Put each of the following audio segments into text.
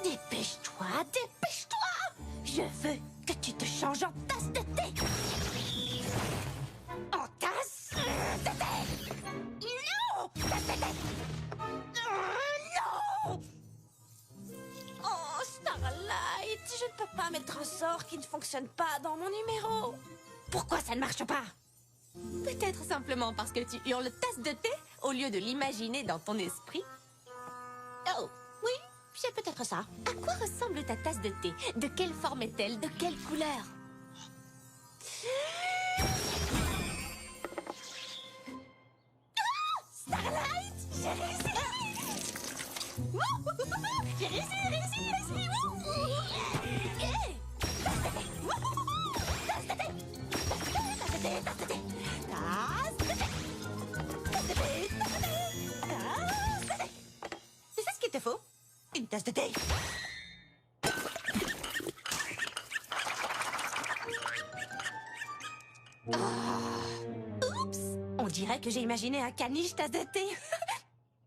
Dépêche-toi, dépêche-toi! Je veux que tu te changes en tasse de thé! En tasse de thé! Non! Tasse de thé! Non! Oh, Starlight, je ne peux pas mettre un sort qui ne fonctionne pas dans mon numéro. Pourquoi ça ne marche pas? Peut-être simplement parce que tu hurles tasse de thé au lieu de l'imaginer dans ton esprit. Oh, oui, c'est peut-être ça. À quoi ressemble ta tasse de thé? De quelle forme est-elle? De quelle couleur? Starlight, j'ai réussi! J'ai réussi! Hey! Tasse de thé! Tasse de thé! Tasse de thé! Tasse de thé! Tasse de thé! Tasse de thé! Tasse de thé! C'est ça ce qu'il te faut? Une tasse de thé! Oups! On dirait que j'ai imaginé un caniche tasse de thé.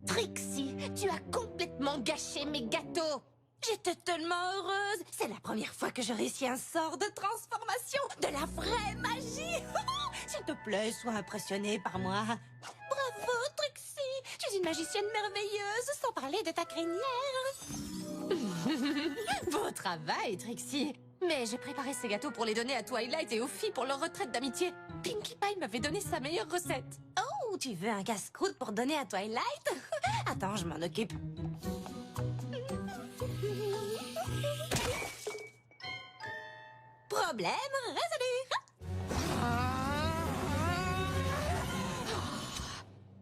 Trixie, tu as complètement gâché mes gâteaux. J'étais tellement heureuse. C'est la première fois que je réussis un sort de transformation. De la vraie magie. S'il te plaît, sois impressionnée par moi. Bravo, Trixie. Tu es une magicienne merveilleuse, sans parler de ta crinière. Beau travail, Trixie. Mais j'ai préparé ces gâteaux pour les donner à Twilight et aux filles pour leur retraite d'amitié. Pinkie Pie m'avait donné sa meilleure recette. Oh, tu veux un casse-croûte pour donner à Twilight? Attends, je m'en occupe. Problème résolu.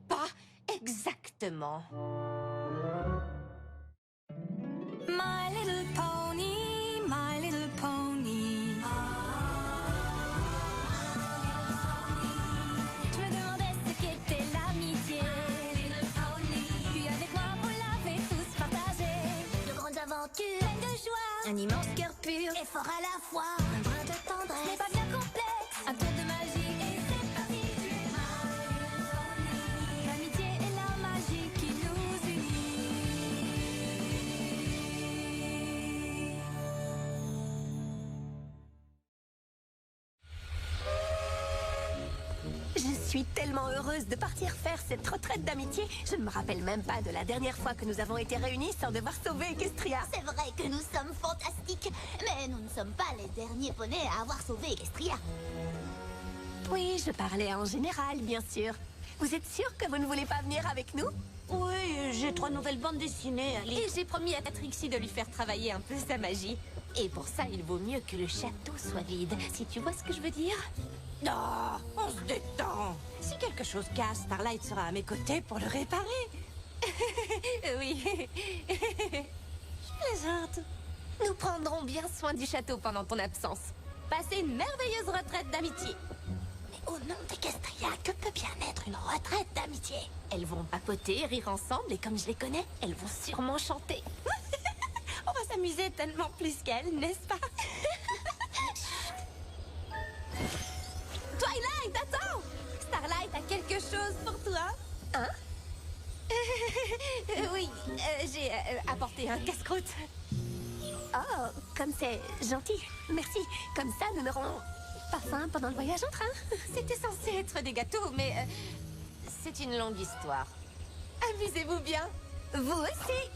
Pas exactement. My little pony, my little pony. Je me demandais ce qu'était l'amitié. Puis avec moi, vous l'avez tous partagé. De grandes aventures, pleines de joie. Un immense cœur pur et fort à la fois. Un brin de tendresse, n'est pas bien complexe. Un tour de magie et c'est parti. L'amitié et la magie qui nous unit. Je suis tellement heureuse de partir faire cette retraite d'amitié. Je ne me rappelle même pas de la dernière fois que nous avons été réunis sans devoir sauver Equestria. C'est vrai que nous sommes fantastiques, mais nous ne sommes pas les derniers poneys à avoir sauvé Equestria. Oui, je parlais en général, bien sûr. Vous êtes sûr que vous ne voulez pas venir avec nous? Oui, j'ai 3 nouvelles bandes dessinées, Alice. Et j'ai promis à Trixie de lui faire travailler un peu sa magie. Et pour ça, il vaut mieux que le château soit vide, si tu vois ce que je veux dire. Oh, on se détend. Si quelque chose casse, Starlight sera à mes côtés pour le réparer. Oui. Je plaisante. Nous prendrons bien soin du château pendant ton absence. Passez une merveilleuse retraite d'amitié. Mais au nom d'Equestria, que peut bien être une retraite d'amitié? Elles vont papoter, rire ensemble, et comme je les connais, elles vont sûrement chanter. On va s'amuser tellement plus qu'elle, n'est-ce pas? Twilight, attends! Starlight a quelque chose pour toi. Hein? Oui, j'ai apporté un casse-croûte. Oh, comme c'est gentil. Merci. Comme ça, nous n'aurons pas faim pendant le voyage en train. C'était censé être des gâteaux, mais c'est une longue histoire. Amusez-vous bien. Vous aussi.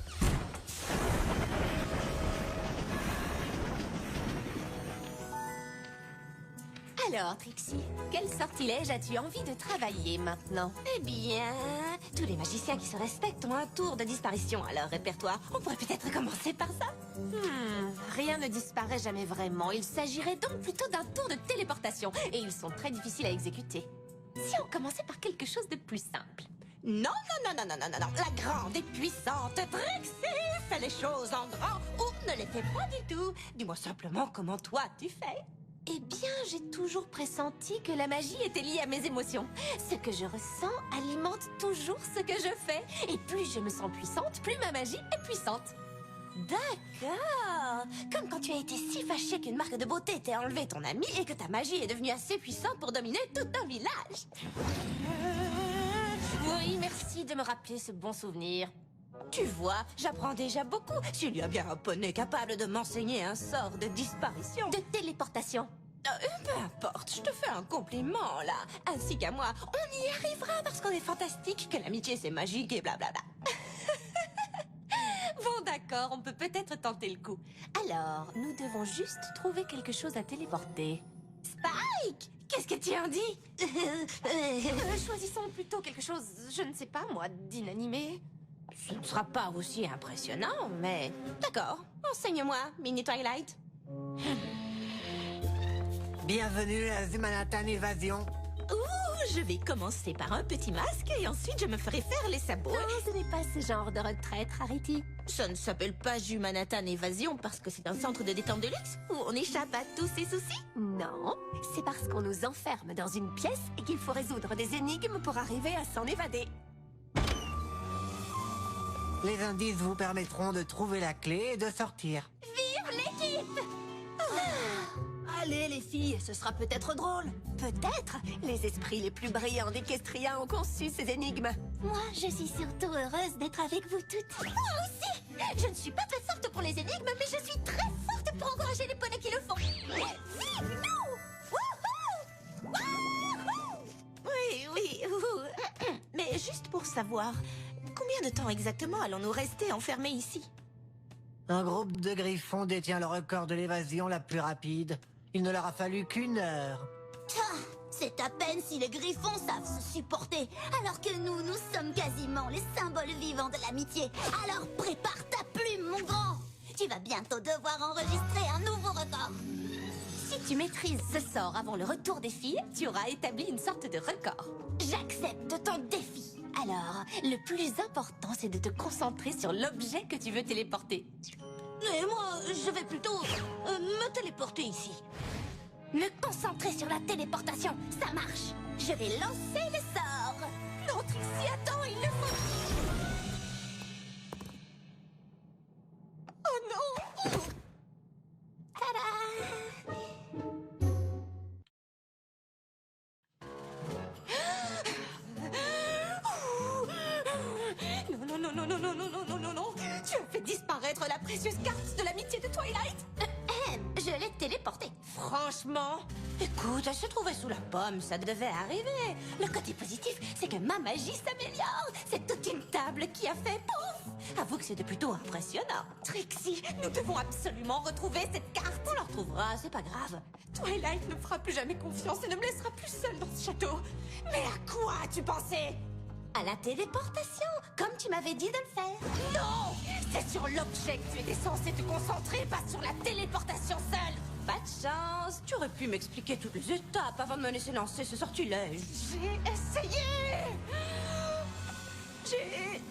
Alors, Trixie, quel sortilège as-tu envie de travailler maintenant? Eh bien, tous les magiciens qui se respectent ont un tour de disparition à leur répertoire. On pourrait peut-être commencer par ça. Rien ne disparaît jamais vraiment. Il s'agirait donc plutôt d'un tour de téléportation. Et ils sont très difficiles à exécuter. Si on commençait par quelque chose de plus simple. Non, non, non, non, non, non, non. La grande et puissante Trixie fait les choses en grand ou ne les fait pas du tout. Dis-moi simplement comment toi tu fais. Eh bien, j'ai toujours pressenti que la magie était liée à mes émotions. Ce que je ressens alimente toujours ce que je fais. Et plus je me sens puissante, plus ma magie est puissante. D'accord. Comme quand tu as été si fâché qu'une marque de beauté t'ait enlevé ton ami et que ta magie est devenue assez puissante pour dominer tout un village. Oui, merci de me rappeler ce bon souvenir. Tu vois, j'apprends déjà beaucoup. S'il y a bien un poney capable de m'enseigner un sort de disparition. De téléportation. Peu importe, je te fais un compliment, là. Ainsi qu'à moi, on y arrivera parce qu'on est fantastique, que l'amitié c'est magique et blablabla. Bon, d'accord, on peut peut-être tenter le coup. Alors, nous devons juste trouver quelque chose à téléporter. Spike! Qu'est-ce que tu en dis? Choisissons plutôt quelque chose, je ne sais pas moi, d'inanimé. Ce ne sera pas aussi impressionnant, mais... D'accord, enseigne-moi, Mini Twilight. Bienvenue à Manhattan Évasion. Ouh, je vais commencer par un petit masque et ensuite je me ferai faire les sabots. Non, ce n'est pas ce genre de retraite, Rarity. Ça ne s'appelle pas Manhattan Évasion parce que c'est un centre de détente de luxe où on échappe à tous ses soucis. Non, c'est parce qu'on nous enferme dans une pièce et qu'il faut résoudre des énigmes pour arriver à s'en évader. Les indices vous permettront de trouver la clé et de sortir. Allez les filles, ce sera peut-être drôle. Peut-être. Les esprits les plus brillants d'Equestria ont conçu ces énigmes. Moi, je suis surtout heureuse d'être avec vous toutes. Moi aussi. Je ne suis pas très forte pour les énigmes, mais je suis très forte pour encourager les poneys qui le font. Vive nous! Wouhou! Wouhou! Oui, mais juste pour savoir, combien de temps exactement allons-nous rester enfermés ici? Un groupe de griffons détient le record de l'évasion la plus rapide. Il ne leur a fallu qu'1 heure. C'est à peine si les griffons savent se supporter, alors que nous sommes quasiment les symboles vivants de l'amitié. Alors prépare ta plume, mon grand. Tu vas bientôt devoir enregistrer un nouveau record. Si tu maîtrises ce sort avant le retour des filles, tu auras établi une sorte de record. J'accepte ton défi. Alors, le plus important, c'est de te concentrer sur l'objet que tu veux téléporter. Et moi, je vais plutôt me téléporter ici. Me concentrer sur la téléportation, ça marche. Je vais lancer le sort. Non, Trixie, attends, il le faut. Oh non! Non. Tu as fait disparaître la précieuse carte de l'amitié de Twilight. Je l'ai téléporté. Franchement, écoute, elle se trouvait sous la pomme, ça devait arriver. Le côté positif, c'est que ma magie s'améliore. C'est toute une table qui a fait pouf. Avoue que c'était plutôt impressionnant. Trixie, nous devons absolument retrouver cette carte. On la retrouvera, c'est pas grave. Twilight ne me fera plus jamais confiance et ne me laissera plus seule dans ce château. Mais à quoi as-tu pensé? À la téléportation, comme tu m'avais dit de le faire. Non! C'est sur l'objet que tu étais censé te concentrer, pas sur la téléportation seule. Pas de chance. Tu aurais pu m'expliquer toutes les étapes avant de me laisser lancer ce sortilège. J'ai essayé! J'ai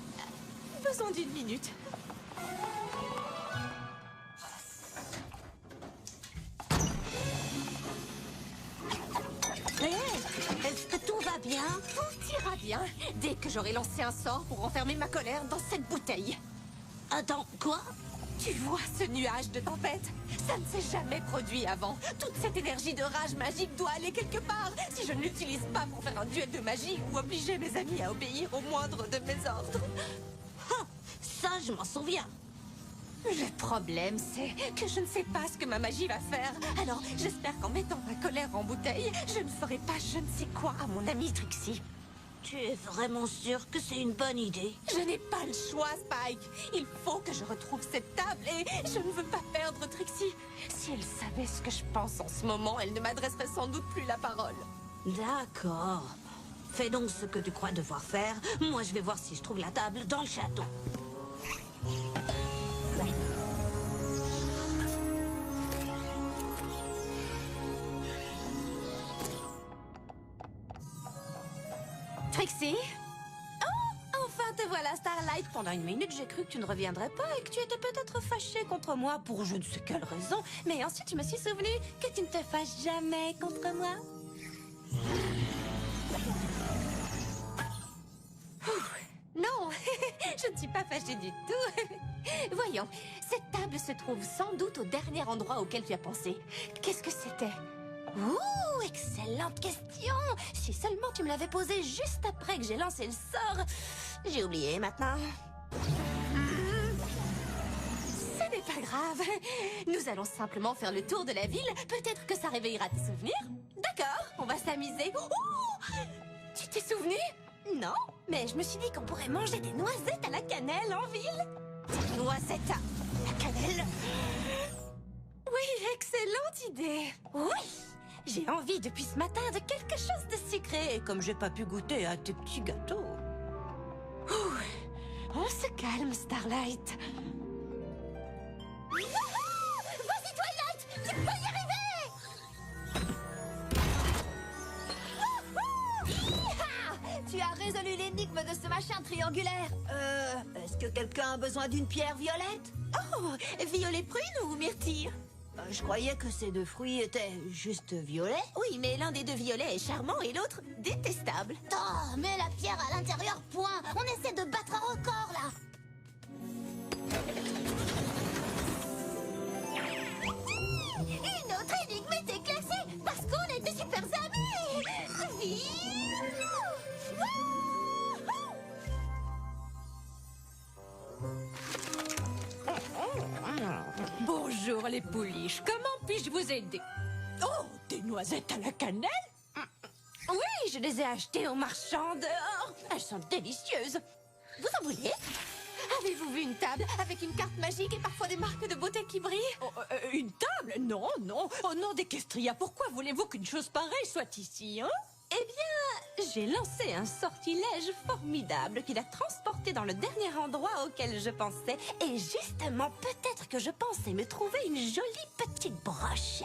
besoin d'une minute. Est-ce que tout va bien? Tout ira bien dès que j'aurai lancé un sort pour enfermer ma colère dans cette bouteille. Attends, quoi? Tu vois ce nuage de tempête? Ça ne s'est jamais produit avant. Toute cette énergie de rage magique doit aller quelque part. Si je ne l'utilise pas pour faire un duel de magie ou obliger mes amis à obéir au moindre de mes ordres. Ça, je m'en souviens. Le problème, c'est que je ne sais pas ce que ma magie va faire. Alors, j'espère qu'en mettant ma colère en bouteille, je ne ferai pas je ne sais quoi à mon amie Trixie. Tu es vraiment sûr que c'est une bonne idée? Je n'ai pas le choix, Spike. Il faut que je retrouve cette table et je ne veux pas perdre Trixie. Si elle savait ce que je pense en ce moment, elle ne m'adresserait sans doute plus la parole. D'accord. Fais donc ce que tu crois devoir faire. Moi, je vais voir si je trouve la table dans le château. Trixie? Oh, enfin te voilà, Starlight. Pendant une minute, j'ai cru que tu ne reviendrais pas et que tu étais peut-être fâchée contre moi pour je ne sais quelle raison. Mais ensuite, je me suis souvenu que tu ne te fâches jamais contre moi. Non, je ne suis pas fâchée du tout. Voyons, cette table se trouve sans doute au dernier endroit auquel tu as pensé. Qu'est-ce que c'était? Ouh, excellente question. Si seulement tu me l'avais posée juste après que j'ai lancé le sort. J'ai oublié maintenant. grave. Nous allons simplement faire le tour de la ville. Peut-être que ça réveillera tes souvenirs. D'accord, on va s'amuser. Oh, tu t'es souvenu? Non, mais je me suis dit qu'on pourrait manger des noisettes à la cannelle en ville. Des noisettes à la cannelle. Oui, excellente idée. Oui, j'ai envie depuis ce matin de quelque chose de sucré, comme j'ai pas pu goûter à tes petits gâteaux. On se calme, Starlight. Vas-y, Twilight, tu peux y arriver. Tu as résolu l'énigme de ce machin triangulaire. Est-ce que quelqu'un a besoin d'une pierre violette? Oh, violet prune ou myrtille? Je croyais que ces deux fruits étaient juste violets. Oui, mais l'un des deux violets est charmant et l'autre détestable. Oh, mets la pierre à l'intérieur, point. On essaie de battre un record, là. Une autre énigme était classée parce qu'on était super amis. Bonjour les pouliches, comment puis-je vous aider? Oh, des noisettes à la cannelle? Oui, je les ai achetées au marchand dehors. Elles sont délicieuses. Vous en voulez? Avez-vous vu une table avec une carte magique et parfois des marques de beauté qui brillent? Une table? Non, non. Au nom d'Equestria, pourquoi voulez-vous qu'une chose pareille soit ici, hein? Eh bien, j'ai lancé un sortilège formidable qui l'a transporté dans le dernier endroit auquel je pensais. Et justement, peut-être que je pensais me trouver une jolie petite broche.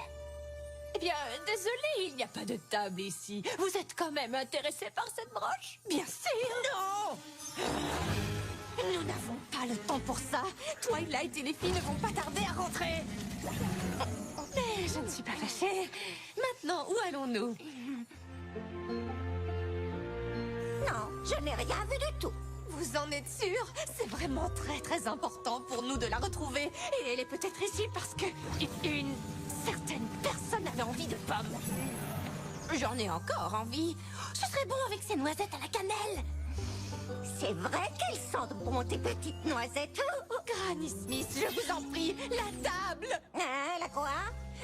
Eh bien, désolé, il n'y a pas de table ici. Vous êtes quand même intéressé par cette broche? Bien sûr! Non! Nous n'avons pas le temps pour ça. Twilight et les filles ne vont pas tarder à rentrer. Mais je ne suis pas fâchée. Maintenant, où allons-nous? Non, je n'ai rien vu du tout. Vous en êtes sûr? C'est vraiment très important pour nous de la retrouver. Et elle est peut-être ici parce que une certaine personne avait envie de pommes. J'en ai encore envie. Ce serait bon avec ces noisettes à la cannelle. C'est vrai qu'elles sentent bon tes petites noisettes. Granny Smith, je vous en prie, la table! Hein, la quoi?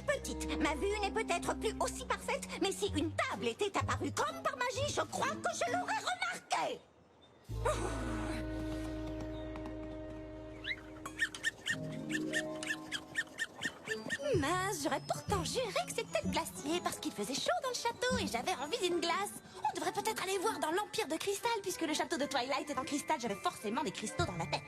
Petite, ma vue n'est peut-être plus aussi parfaite, mais si une table était apparue comme par magie, je crois que je l'aurais remarquée. Mince, j'aurais pourtant juré que c'était le glacier parce qu'il faisait chaud dans le château et j'avais envie d'une glace. On devrait peut-être aller voir dans l'Empire de Cristal puisque le château de Twilight est en cristal, j'avais forcément des cristaux dans la tête.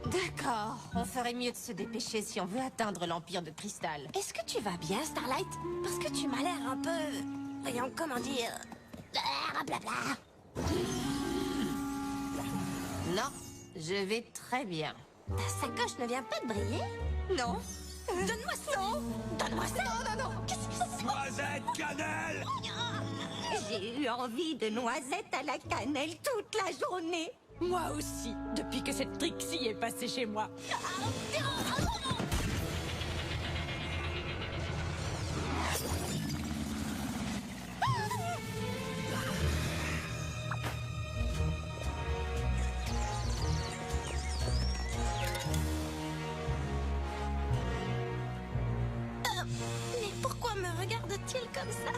D'accord, on ferait mieux de se dépêcher si on veut atteindre l'Empire de Cristal. Est-ce que tu vas bien, Starlight? Parce que tu m'as l'air un peu... Voyons, comment dire... Blabla. Non, je vais très bien. Ta sacoche ne vient pas de briller? Non? Donne-moi ça! Donne-moi ça! Non. Qu'est-ce que c'est? Noisette cannelle! J'ai eu envie de noisettes à la cannelle toute la journée. Moi aussi, depuis que cette Trixie est passée chez moi. Mais pourquoi me regarde-t-il comme ça?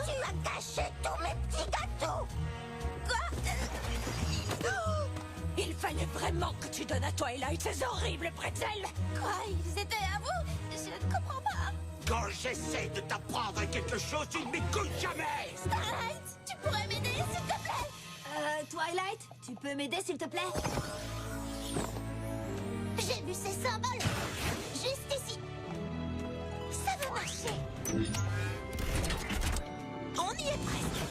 Tu m'as caché tous mes petits gâteaux. Il fallait vraiment que tu donnes à Twilight ces horribles pretzels. Quoi? Ils étaient à vous? Je ne comprends pas. Quand j'essaie de t'apprendre à quelque chose, tu ne m'écoutes jamais! Starlight, tu pourrais m'aider, s'il te plaît? Twilight, tu peux m'aider s'il te plaît? J'ai vu ces symboles. Juste ici. Ça va marcher. On y est presque.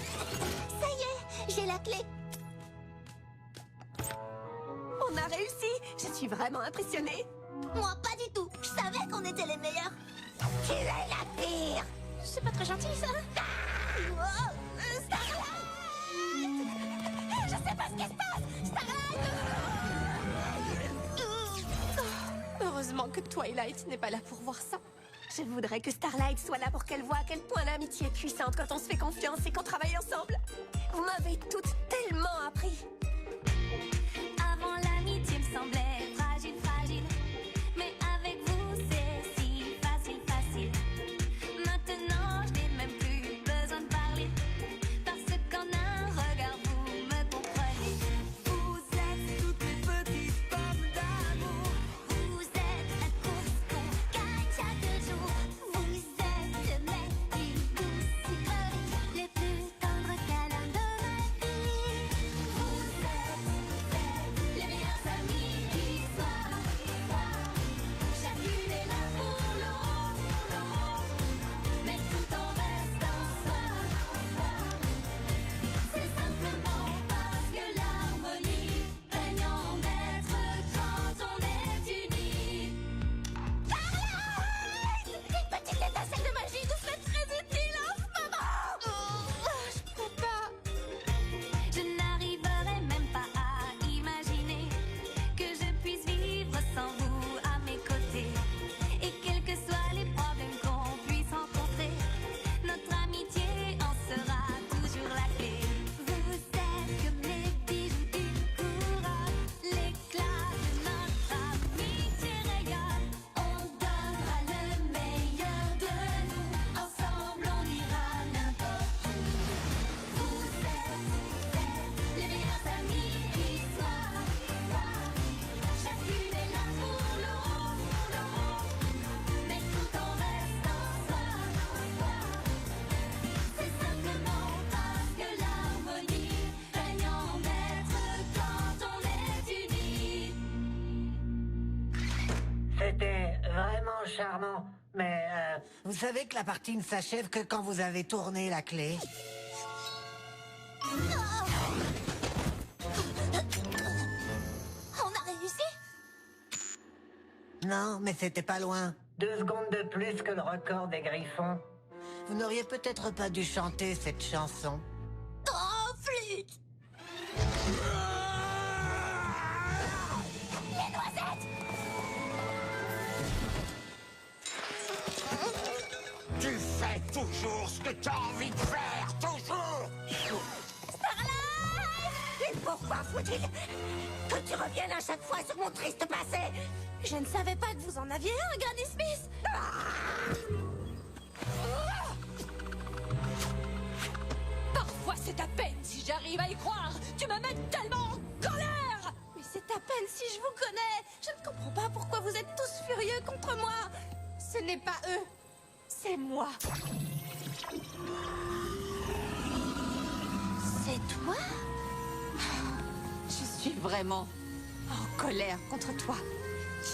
Ça y est, j'ai la clé. On a réussi. Je suis vraiment impressionnée. Moi, pas du tout. Je savais qu'on était les meilleurs. Tu es la pire. C'est pas très gentil, ça? Starlight! Je sais pas ce qui se passe. Starlight! Heureusement que Twilight n'est pas là pour voir ça. Je voudrais que Starlight soit là pour qu'elle voie à quel point l'amitié est puissante quand on se fait confiance et qu'on travaille ensemble. Vous m'avez toutes tellement appris. Avant l'amitié me semblait fragile, fragile. Mais avec vous c'est si facile, facile. Maintenant je n'ai même plus besoin de parler. Parce qu'en un regard vous me comprenez. Vous êtes toutes mes petites pommes d'amour. Vous êtes la course qu'on gagne chaque jour. Vous êtes mes petites douces sucreries, les plus tendres câlins de ma vie. Vous êtes les meilleurs amis qui soient. Chacune est là pour l'autre, mais tout en restant soi. C'est simplement parce que l'harmonie règne en maître quand on est unis. Une petite étincelle de magie nous serait très utile en ce moment. Je peux pas. Je n'arriverai même pas à imaginer que je puisse vivre sans vous à mes côtés. Et quels que soient les problèmes qu'on puisse rencontrer, notre amitié en sera toujours la clé. Vous êtes comme les bijoux d'une couronne, l'éclat de notre amitié rayonne. On donnera le meilleur de nous, ensemble on ira n'importe où. Vous êtes les meilleurs amis qui soient. Chacune est là pour l'autre, mais tout en restant soi. C'est simplement parce que l'harmonie règne en maître quand on est unis. C'était vraiment charmant. Mais vous savez que la partie ne s'achève que quand vous avez tourné la clé. On a réussi. Non, mais c'était pas loin. 2 secondes de plus que le record des Griffons. Vous n'auriez peut-être pas dû chanter cette chanson. Oh, flûte. Les noisettes. Tu fais toujours ce que t'as envie de faire, toujours. Et pourquoi faut-il que tu reviennes à chaque fois sur mon triste passé? Je ne savais pas que vous en aviez un, Granny Smith. Parfois c'est à peine si j'arrive à y croire. Tu me mets tellement en colère. Mais c'est à peine si je vous connais. Je ne comprends pas pourquoi vous êtes tous furieux contre moi. Ce n'est pas eux, c'est moi. C'est toi? Je suis vraiment en colère contre toi.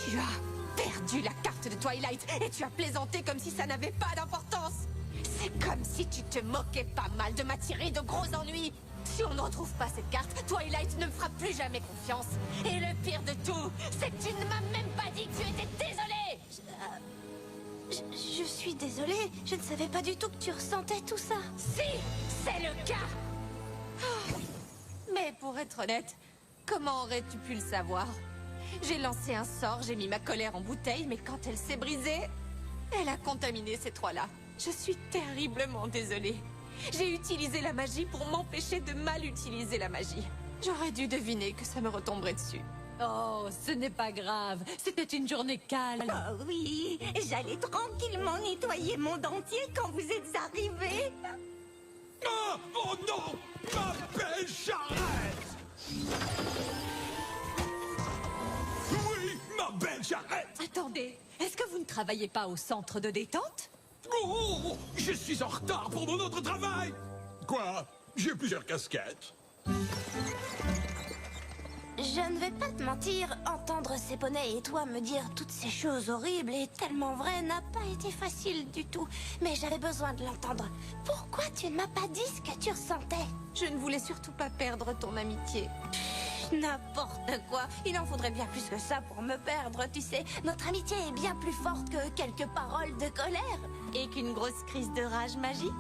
Tu as perdu la carte de Twilight et tu as plaisanté comme si ça n'avait pas d'importance. C'est comme si tu te moquais pas mal de ma tirée de gros ennuis. Si on ne retrouve pas cette carte, Twilight ne me fera plus jamais confiance. Et le pire de tout, c'est que tu ne m'as même pas dit que tu étais désolée. Je suis désolée. Je ne savais pas du tout que tu ressentais tout ça. Si, c'est le cas. Ah. Mais pour être honnête, comment aurais-tu pu le savoir? J'ai lancé un sort, j'ai mis ma colère en bouteille, mais quand elle s'est brisée, elle a contaminé ces trois-là. Je suis terriblement désolée. J'ai utilisé la magie pour m'empêcher de mal utiliser la magie. J'aurais dû deviner que ça me retomberait dessus. Oh, ce n'est pas grave. C'était une journée calme. Oh oui, j'allais tranquillement nettoyer mon dentier quand vous êtes arrivés. Ah, oh non, ma belle charrette. Oui, ma belle charrette. Attendez, est-ce que vous ne travaillez pas au centre de détente? Oh, je suis en retard pour mon autre travail. Quoi? J'ai plusieurs casquettes. Je ne vais pas te mentir, entendre ces poneys et toi me dire toutes ces choses horribles et tellement vraies n'a pas été facile du tout. Mais j'avais besoin de l'entendre. Pourquoi tu ne m'as pas dit ce que tu ressentais? Je ne voulais surtout pas perdre ton amitié. N'importe quoi. Il en faudrait bien plus que ça pour me perdre, tu sais. Notre amitié est bien plus forte que quelques paroles de colère. Et qu'une grosse crise de rage magique?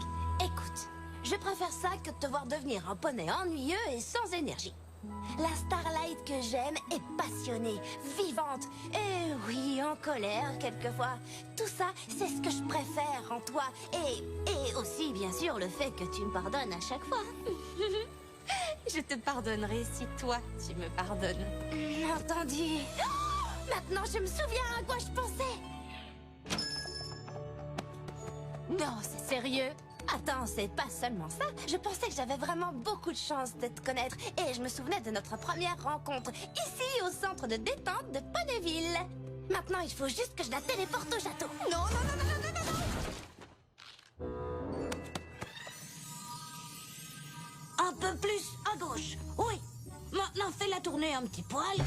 Écoute, je préfère ça que de te voir devenir un poney ennuyeux et sans énergie. La Starlight que j'aime est passionnée, vivante, et oui, en colère quelquefois. Tout ça, c'est ce que je préfère en toi. Et aussi, bien sûr, le fait que tu me pardonnes à chaque fois. Je te pardonnerai si toi, tu me pardonnes. Entendu. Oh, maintenant, je me souviens à quoi je pensais. Non, c'est sérieux? Attends, c'est pas seulement ça. Je pensais que j'avais vraiment beaucoup de chance de te connaître. Et je me souvenais de notre première rencontre, ici au centre de détente de Ponyville. Maintenant, il faut juste que je la téléporte au château. Non, non, non, non, non, non, non. Un peu plus à gauche. Oui. Maintenant, fais la tournée un petit poil.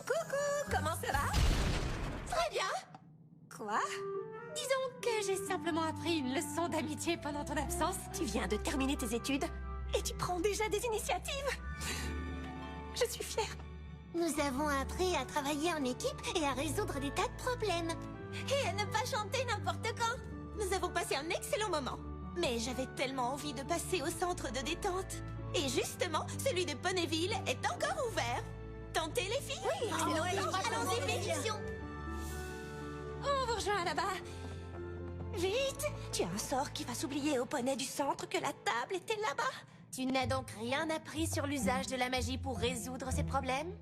Coucou, comment ça va? Très bien. Quoi? Disons que j'ai simplement appris une leçon d'amitié pendant ton absence. Tu viens de terminer tes études et tu prends déjà des initiatives. Je suis fière. Nous avons appris à travailler en équipe et à résoudre des tas de problèmes. Et à ne pas chanter n'importe quand. Nous avons passé un excellent moment. Mais j'avais tellement envie de passer au centre de détente. Et justement, celui de Ponyville est encore ouvert. Tentez les filles. Oui, allons-y, pétition. On vous rejoint là-bas. Vite! Tu as un sort qui va s'oublier au poney du centre que la table était là-bas. Tu n'as donc rien appris sur l'usage de la magie pour résoudre ces problèmes?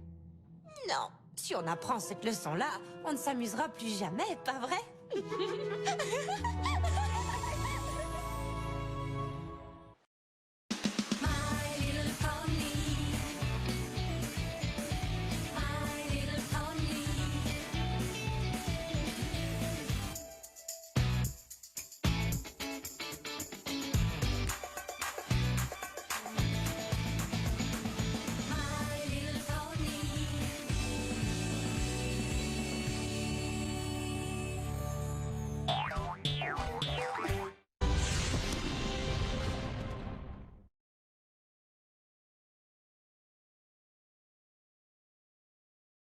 Non. Si on apprend cette leçon-là, on ne s'amusera plus jamais, pas vrai?